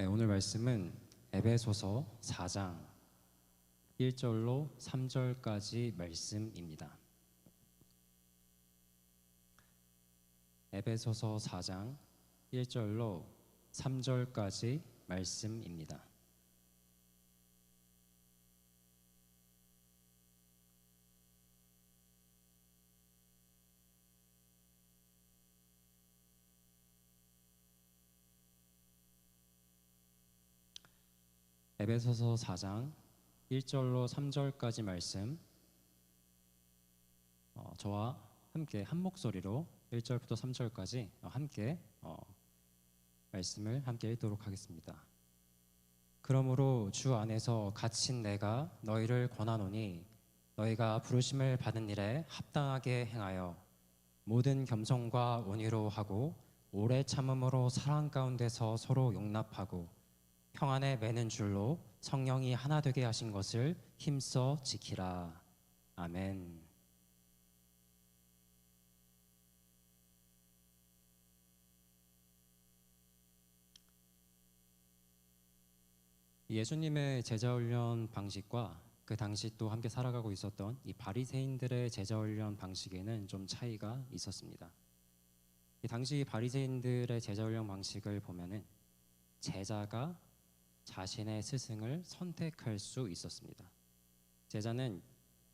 네, 오늘 말씀은 에베소서 4장 1절로 3절까지 말씀입니다. 에베소서 4장 1절로 3절까지 말씀입니다. 에베소서 4장 1절로 3절까지 말씀, 저와 함께 한 목소리로 1절부터 3절까지 함께 말씀을 함께 읽도록 하겠습니다. 그러므로 주 안에서 갇힌 내가 너희를 권하노니 너희가 부르심을 받은 일에 합당하게 행하여 모든 겸손과 온유로 하고 오래 참음으로 사랑 가운데서 서로 용납하고 평안에 매는 줄로 성령이 하나 되게 하신 것을 힘써 지키라. 아멘. 예수님의 제자훈련 방식과 그 당시 또 함께 살아가고 있었던 이 바리새인들의 제자훈련 방식에는 좀 차이가 있었습니다. 이 당시 바리새인들의 제자훈련 방식을 보면은 제자가 자신의 스승을 선택할 수 있었습니다. 제자는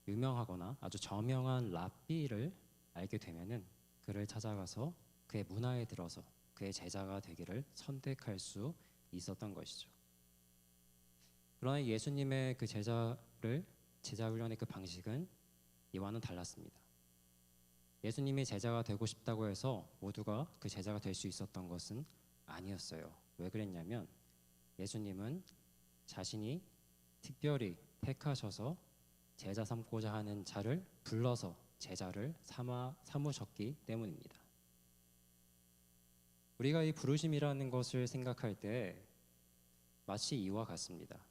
유명하거나 아주 저명한 랍비를 알게 되면은 그를 찾아가서 그의 문화에 들어서 그의 제자가 되기를 선택할 수 있었던 것이죠. 그러나 예수님의 그 제자훈련의 그 방식은 이와는 달랐습니다. 예수님이 제자가 되고 싶다고 해서 모두가 그 제자가 될 수 있었던 것은 아니었어요. 왜 그랬냐면 예수님은 자신이 특별히 택하셔서 제자 삼고자 하는 자를 불러서 제자를 삼으셨기 때문입니다. 우리가 이 부르심이라는 것을 생각할 때 마치 이와 같습니다.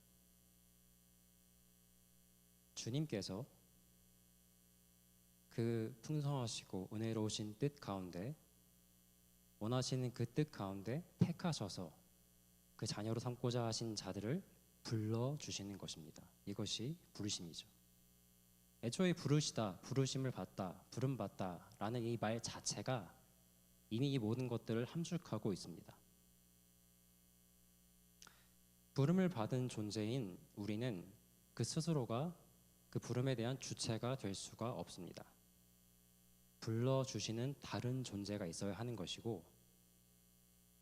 주님께서 그 풍성하시고 은혜로우신 뜻 가운데 원하시는 그 뜻 가운데 택하셔서 그 자녀로 삼고자 하신 자들을 불러주시는 것입니다. 이것이 부르심이죠. 애초에 부르시다, 부르심을 받다, 부름받다 라는 이 말 자체가 이미 이 모든 것들을 함축하고 있습니다. 부름을 받은 존재인 우리는 그 스스로가 그 부름에 대한 주체가 될 수가 없습니다. 불러주시는 다른 존재가 있어야 하는 것이고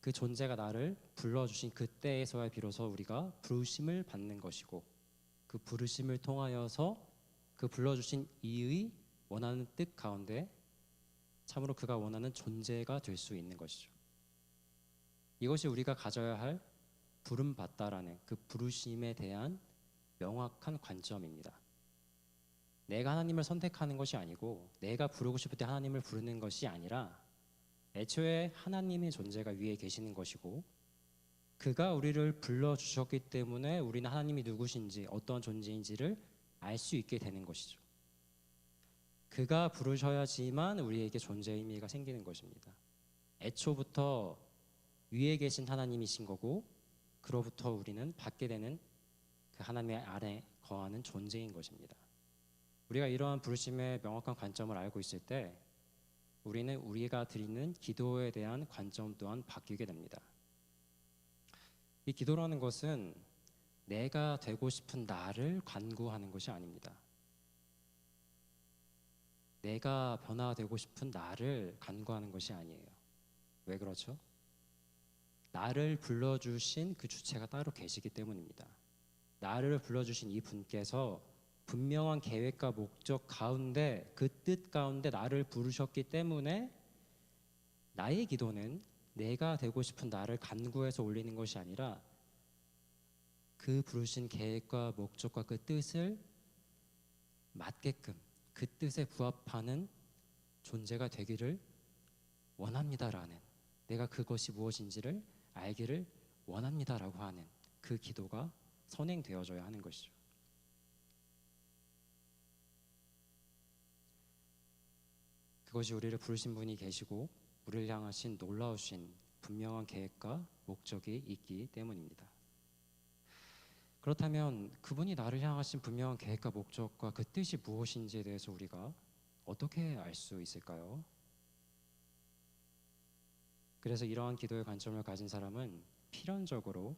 그 존재가 나를 불러주신 그때에서야 비로소 우리가 부르심을 받는 것이고 그 부르심을 통하여서 그 불러주신 이의 원하는 뜻 가운데 참으로 그가 원하는 존재가 될 수 있는 것이죠. 이것이 우리가 가져야 할 부름받다라는 그 부르심에 대한 명확한 관점입니다. 내가 하나님을 선택하는 것이 아니고 내가 부르고 싶을 때 하나님을 부르는 것이 아니라 애초에 하나님의 존재가 위에 계시는 것이고 그가 우리를 불러주셨기 때문에 우리는 하나님이 누구신지 어떤 존재인지를 알 수 있게 되는 것이죠. 그가 부르셔야지만 우리에게 존재의 의미가 생기는 것입니다. 애초부터 위에 계신 하나님이신 거고 그로부터 우리는 받게 되는 그 하나님의 아래 거하는 존재인 것입니다. 우리가 이러한 부르심의 명확한 관점을 알고 있을 때 우리는 우리가 드리는 기도에 대한 관점 또한 바뀌게 됩니다. 이 기도라는 것은 내가 되고 싶은 나를 간구하는 것이 아닙니다. 내가 변화되고 싶은 나를 간구하는 것이 아니에요. 왜 그렇죠? 나를 불러주신 그 주체가 따로 계시기 때문입니다. 나를 불러주신 이 분께서 분명한 계획과 목적 가운데 그 뜻 가운데 나를 부르셨기 때문에 나의 기도는 내가 되고 싶은 나를 간구해서 올리는 것이 아니라 그 부르신 계획과 목적과 그 뜻을 맞게끔 그 뜻에 부합하는 존재가 되기를 원합니다라는 내가 그것이 무엇인지를 알기를 원합니다라고 하는 그 기도가 선행되어져야 하는 것이죠. 그것이 우리를 부르신 분이 계시고 우리를 향하신 놀라우신 분명한 계획과 목적이 있기 때문입니다. 그렇다면 그분이 나를 향하신 분명한 계획과 목적과 그 뜻이 무엇인지에 대해서 우리가 어떻게 알 수 있을까요? 그래서 이러한 기도의 관점을 가진 사람은 필연적으로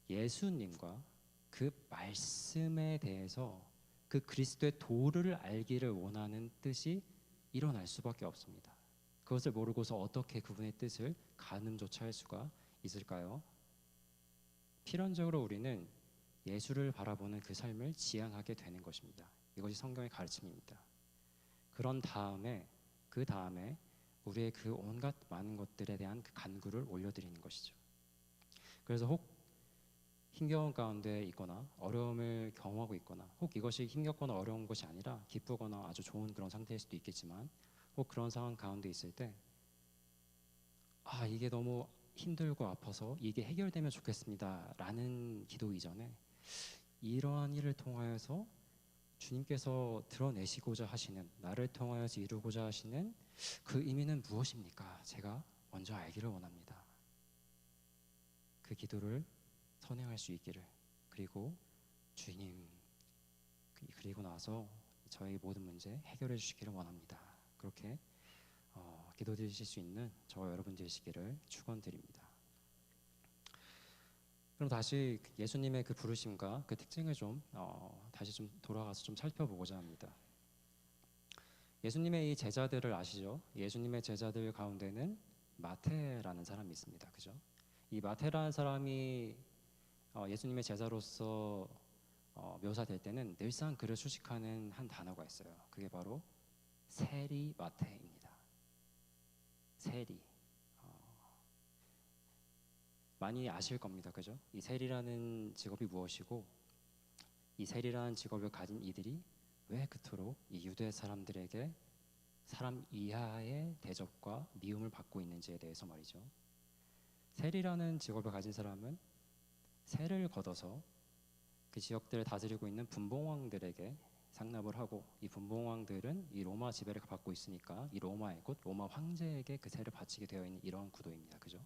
예수님과 그 말씀에 대해서 그 그리스도의 도를 알기를 원하는 뜻이 일어날 수밖에 없습니다. 그것을 모르고서 어떻게 그분의 뜻을 가늠조차 할 수가 있을까요? 필연적으로 우리는 예수를 바라보는 그 삶을 지향하게 되는 것입니다. 이것이 성경의 가르침입니다. 그런 다음에 그 다음에 우리의 그 온갖 많은 것들에 대한 그 간구를 올려드리는 것이죠. 그래서 혹 힘겨운 가운데 있거나 어려움을 경험하고 있거나 혹 이것이 힘겹거나 어려운 것이 아니라 기쁘거나 아주 좋은 그런 상태일 수도 있겠지만 혹 그런 상황 가운데 있을 때 이게 너무 힘들고 아파서 이게 해결되면 좋겠습니다 라는 기도 이전에 이러한 일을 통하여서 주님께서 드러내시고자 하시는, 나를 통하여서 이루고자 하시는 그 의미는 무엇입니까? 제가 먼저 알기를 원합니다. 그 기도를 선행할 수 있기를, 그리고 주님, 그리고 나서 저희 모든 문제 해결해 주시기를 원합니다. 그렇게 기도드리실 수 있는 저와 여러분 되시기를 축원드립니다. 그럼 다시 예수님의 그 부르심과 그 특징을 좀 다시 좀 돌아가서 좀 살펴보고자 합니다. 예수님의 이 제자들을 아시죠? 예수님의 제자들 가운데는 마태라는 사람이 있습니다. 그죠? 이 마태라는 사람이 예수님의 제자로서 묘사될 때는 늘상 그를 수식하는 한 단어가 있어요. 그게 바로 세리 마태입니다. 세리. 많이 아실 겁니다. 그죠? 이 세리라는 직업이 무엇이고 이 세리라는 직업을 가진 이들이 왜 그토록 이 유대 사람들에게 사람 이하의 대접과 미움을 받고 있는지에 대해서 말이죠. 세리라는 직업을 가진 사람은 세를 걷어서 그 지역들을 다스리고 있는 분봉왕들에게 상납을 하고, 이 분봉왕들은 이 로마 지배를 받고 있으니까 이 로마의 곧 로마 황제에게 그 세를 바치게 되어 있는 이러한 구도입니다. 그죠?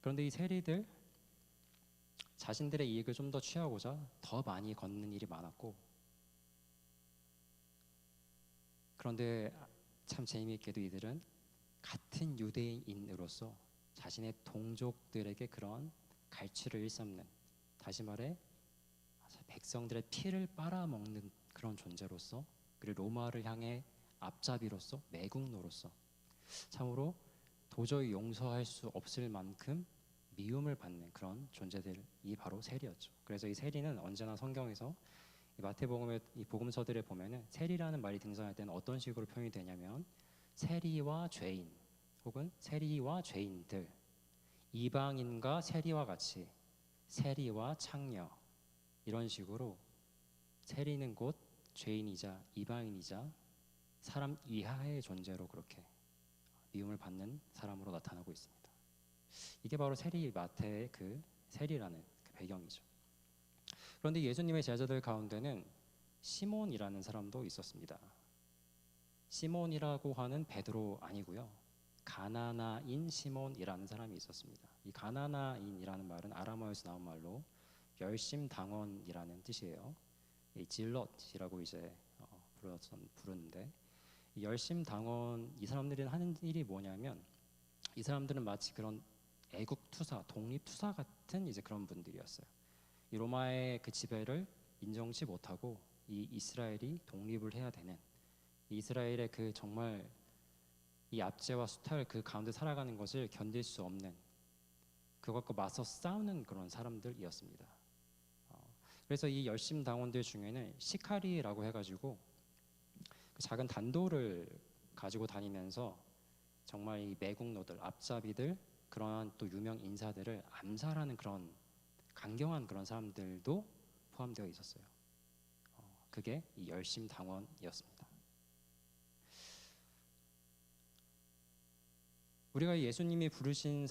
그런데 이 세리들 자신들의 이익을 좀 더 취하고자 더 많이 걷는 일이 많았고, 그런데 참 재미있게도 이들은 같은 유대인으로서 자신의 동족들에게 그런 갈취를 일삼는, 다시 말해 백성들의 피를 빨아먹는 그런 존재로서, 그리고 로마를 향해 앞잡이로서, 매국노로서 참으로 도저히 용서할 수 없을 만큼 미움을 받는 그런 존재들이 바로 세리였죠. 그래서 이 세리는 언제나 성경에서 이 마태복음의 이 복음서들에 보면은 세리라는 말이 등장할 때는 어떤 식으로 표현이 되냐면 세리와 죄인 혹은 세리와 죄인들, 이방인과 세리와 같이, 세리와 창녀, 이런 식으로 세리는 곧 죄인이자 이방인이자 사람 이하의 존재로 그렇게 미움을 받는 사람으로 나타나고 있습니다. 이게 바로 세리 마태의 그 세리라는 그 배경이죠. 그런데 예수님의 제자들 가운데는 시몬이라는 사람도 있었습니다. 시몬이라고 하는 베드로 아니고요, 가나나인 시몬이라는 사람이 있었습니다. 이 가나나인이라는 말은 아람어에서 나온 말로 열심당원이라는 뜻이에요. 이 질럿이라고 이제 부르는데, 이 열심당원, 이 사람들이 하는 일이 뭐냐면, 이 사람들은 마치 그런 애국투사, 독립투사 같은 이제 그런 분들이었어요. 이 로마의 그 지배를 인정치 못하고 이 이스라엘이 독립을 해야 되는, 이스라엘의 그 정말 이 압제와 수탈 그 가운데 살아가는 것을 견딜 수 없는, 그것과 맞서 싸우는 그런 사람들이었습니다. 그래서 이 열심당원들 중에는 시카리라고 해가지고 그 작은 단도를 가지고 다니면서 정말 이 매국노들, 앞잡이들, 그러한 또 유명 인사들을 암살하는 그런 강경한 그런 사람들도 포함되어 있었어요. 그게 이 열심당원이었습니다. 우리가 예수님이 부르신